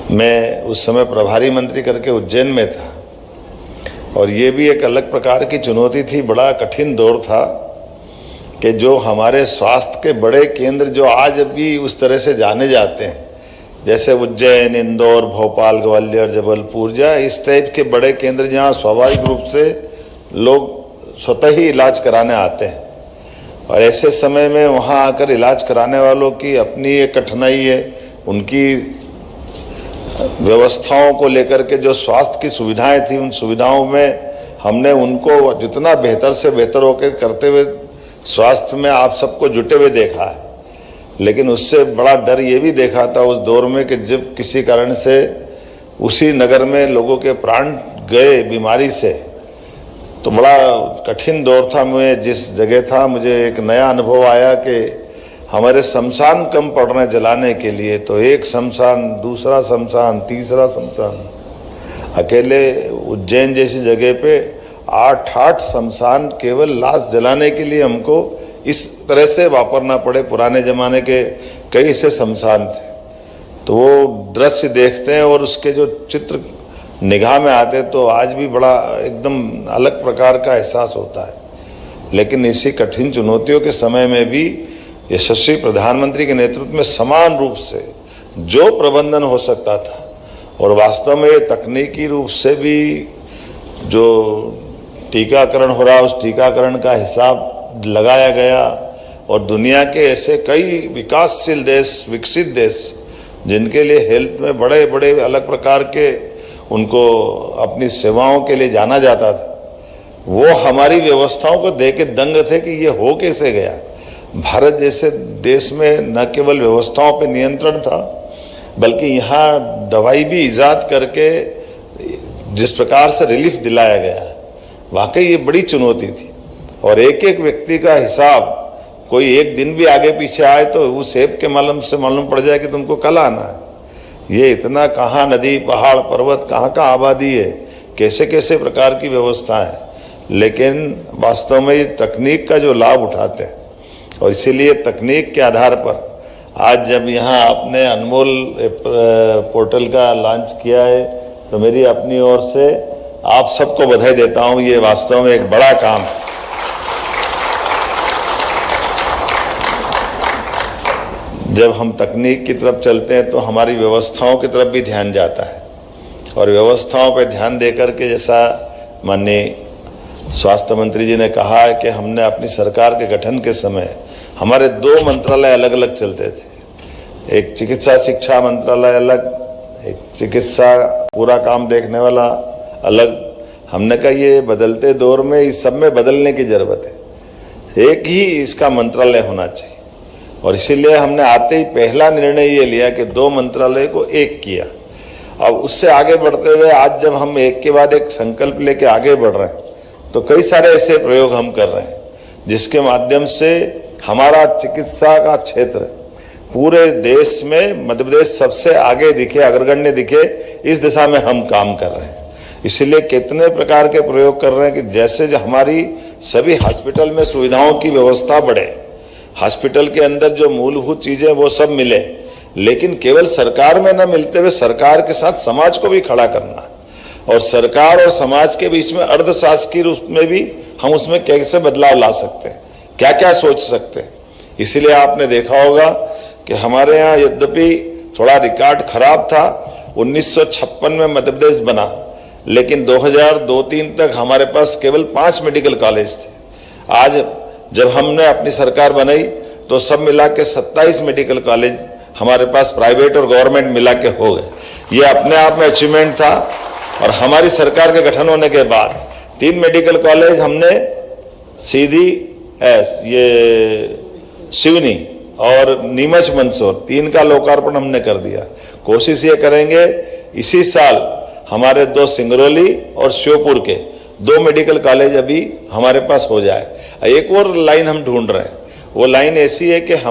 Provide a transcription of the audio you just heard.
मैं उस समय प्रभारी मंत्री करके उज्जैन में था और ये भी एक अलग प्रकार की चुनौती थी। बड़ा कठिन दौर था कि जो हमारे स्वास्थ्य के बड़े केंद्र जो आज भी उस तरह से जाने जाते हैं, जैसे उज्जैन, इंदौर, भोपाल, ग्वालियर, जबलपुर, जहाँ इस टाइप के बड़े केंद्र जहाँ स्वाभाविक रूप से लोग स्वतः ही इलाज कराने आते हैं, और ऐसे समय में वहाँ आकर इलाज कराने वालों की अपनी एक कठिनाई है। उनकी व्यवस्थाओं को लेकर के जो स्वास्थ्य की सुविधाएं थी, उन सुविधाओं में हमने उनको जितना बेहतर से बेहतर होकर करते हुए स्वास्थ्य में आप सबको जुटे हुए देखा है। लेकिन उससे बड़ा डर ये भी देखा था उस दौर में कि जब किसी कारण से उसी नगर में लोगों के प्राण गए बीमारी से, तो बड़ा कठिन दौर था। मैं जिस जगह था, मुझे एक नया अनुभव आया कि हमारे शमशान कम पड़ रहे जलाने के लिए, तो एक शमशान, दूसरा शमशान, तीसरा शमशान, अकेले उज्जैन जैसी जगह पे 8 शमशान केवल लाश जलाने के लिए हमको इस तरह से वापरना पड़े। पुराने जमाने के कई ऐसे शमशान थे, तो वो दृश्य देखते हैं और उसके जो चित्र निगाह में आते तो आज भी बड़ा एकदम अलग प्रकार का एहसास होता है। लेकिन इसी कठिन चुनौतियों के समय में भी यशस्वी प्रधानमंत्री के नेतृत्व में समान रूप से जो प्रबंधन हो सकता था, और वास्तव में ये तकनीकी रूप से भी जो टीकाकरण हो रहा, उस टीकाकरण का हिसाब लगाया गया। और दुनिया के ऐसे कई विकासशील देश, विकसित देश, जिनके लिए हेल्थ में बड़े बड़े अलग प्रकार के उनको अपनी सेवाओं के लिए जाना जाता था, वो हमारी व्यवस्थाओं को देख के दंग थे कि ये हो कैसे गया। भारत जैसे देश में न केवल व्यवस्थाओं पे नियंत्रण था, बल्कि यहाँ दवाई भी ईजाद करके जिस प्रकार से रिलीफ दिलाया गया, वाकई ये बड़ी चुनौती थी। और एक एक व्यक्ति का हिसाब, कोई एक दिन भी आगे पीछे आए तो उस ऐप के मालूम से मालूम पड़ जाए कि तुमको कल आना है। ये इतना कहाँ नदी, पहाड़, पर्वत, कहाँ कहाँ आबादी है, कैसे कैसे प्रकार की व्यवस्था है। लेकिन वास्तव में ये तकनीक का जो लाभ उठाते हैं, और इसीलिए तकनीक के आधार पर आज जब यहाँ आपने अनमोल पोर्टल का लॉन्च किया है, तो मेरी अपनी ओर से आप सबको बधाई देता हूँ। ये वास्तव में एक बड़ा काम है। जब हम तकनीक की तरफ चलते हैं तो हमारी व्यवस्थाओं की तरफ भी ध्यान जाता है, और व्यवस्थाओं पर ध्यान देकर के, जैसा माननीय स्वास्थ्य मंत्री जी ने कहा है कि हमने अपनी सरकार के गठन के समय हमारे 2 मंत्रालय अलग अलग चलते थे। एक चिकित्सा शिक्षा मंत्रालय अलग, एक चिकित्सा पूरा काम देखने वाला अलग। हमने कहा ये बदलते दौर में इस सब में बदलने की जरूरत है, एक ही इसका मंत्रालय होना चाहिए। और इसीलिए हमने आते ही पहला निर्णय ये लिया कि 2 मंत्रालय को एक किया। अब उससे आगे बढ़ते हुए आज जब हम एक के बाद एक संकल्प लेके आगे बढ़ रहे हैं, तो कई सारे ऐसे प्रयोग हम कर रहे हैं जिसके माध्यम से हमारा चिकित्सा का क्षेत्र पूरे देश में, मध्य प्रदेश सबसे आगे दिखे, अग्रगण्य दिखे, इस दिशा में हम काम कर रहे हैं। इसीलिए कितने प्रकार के प्रयोग कर रहे हैं कि जैसे जो हमारी सभी हॉस्पिटल में सुविधाओं की व्यवस्था बढ़े, हॉस्पिटल के अंदर जो मूलभूत चीजें वो सब मिले, लेकिन केवल सरकार में न मिलते हुए सरकार के साथ समाज को भी खड़ा करना है, और सरकार और समाज के बीच में अर्धशासकीय रूप में भी हम उसमें कैसे बदलाव ला सकते हैं, क्या क्या सोच सकते हैं। इसीलिए आपने देखा होगा कि हमारे यहाँ यद्यपि थोड़ा रिकॉर्ड खराब था, 1956 में मध्य प्रदेश बना, लेकिन 2002-03 तक हमारे पास केवल 5 मेडिकल कॉलेज थे। आज जब हमने अपनी सरकार बनाई तो सब मिला के 27 मेडिकल कॉलेज हमारे पास प्राइवेट और गवर्नमेंट मिला के हो गए। ये अपने आप में अचीवमेंट था। और हमारी सरकार के गठन होने के बाद 3 मेडिकल कॉलेज हमने सीधी ये सिवनी और नीमच मंदसौर 3 का लोकार्पण हमने कर दिया। कोशिश ये करेंगे इसी साल हमारे 2 सिंगरौली और श्योपुर के 2 मेडिकल कॉलेज अभी हमारे पास हो जाए। एक और लाइन हम ढूंढ रहे हैं, वो लाइन ऐसी है कि